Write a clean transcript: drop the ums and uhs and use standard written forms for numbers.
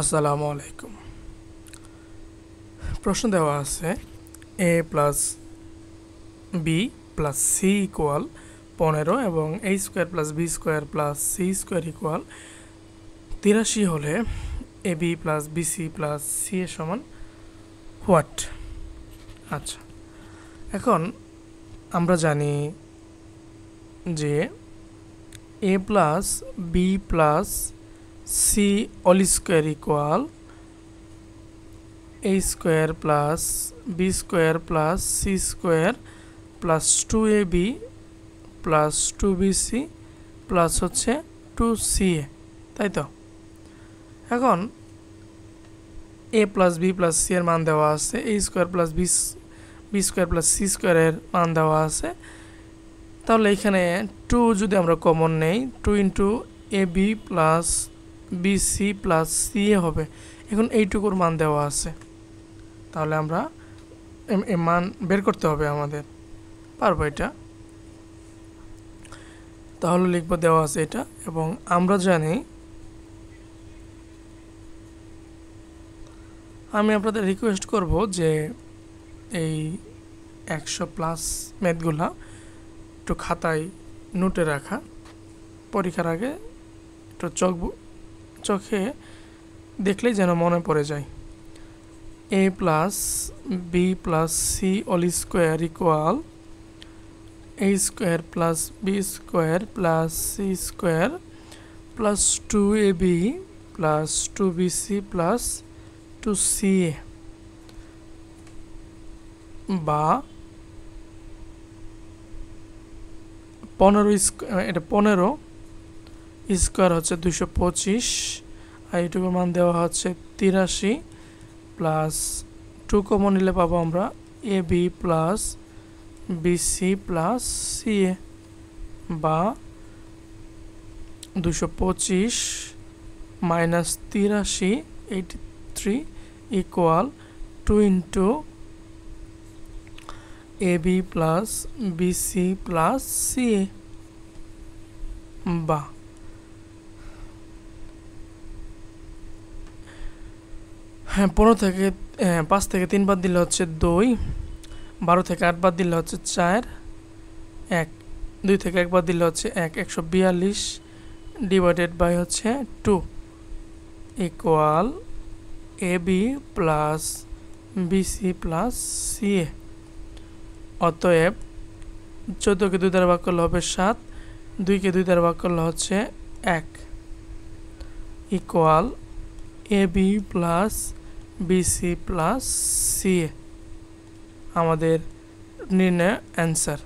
আসসালামু আলাইকুম। প্রশ্ন দেওয়া আছে a plus B plus C equal 15 এবং a square plus B square plus C square equal 83 হলে A B plus BC plus C এর সমান হোয়াট? আচ্ছা, এখন আমরা জানি যে a plus B plus C all square equal a square plus B square plus C square plus 2ab plus 2bc plus হচ্ছে 2ca, তাই তো? এখন a plus B plus C এর মান দেওয়া আছে, a square plus B square plus C স্কোয়ারের মান দেওয়া আছে। তাহলে এখানে 2 যদি আমরা কমন নেই, 2 into A B plus BC plus C A হবে। এখন এইটুকুর মান দেওয়া আছে, তাহলে আমরা মান বের করতে হবে আমাদের। পারবো এটা, তাহলে লিখবো দেওয়া আছে এটা। এবং আমরা জানি, আমি আপনাদের রিকোয়েস্ট করব যে এই 100+ ম্যাথগুলা একটু খাতায় নোটে রাখা, পরীক্ষার আগে একটু চোখে দেখলেই যেন মনে পড়ে যায়। a plus B plus C all square equal a square plus B square plus C square plus 2ab plus 2bc plus 2ca, বা 15 স্কোয়ার হচ্ছে 225, আর এইটুকুর মান দেওয়া হচ্ছে 83 প্লাস 2 কমন নিলে পাবো আমরা A B plus BC plus CA, বা 225 minus 83 83 equal 2 into A B plus BC plus CA, বা 5 থেকে 3 বাদ দিলে হচ্ছে 2, 12 থেকে 8 বাদ দিলে হচ্ছে 4, 1 2 থেকে 1 বাদ দিলে হচ্ছে 1, 142 ডিভাইডেড বাই হচ্ছে 2 equal A B plus BC plus CA. অতএব 14কে 2 দ্বারা ভাগ করলে হবে 7, 2কে 2 দ্বারা ভাগ করলে হচ্ছে 1 equal A B plus BC plus CA আমাদের নির্ণয় অ্যান্সার।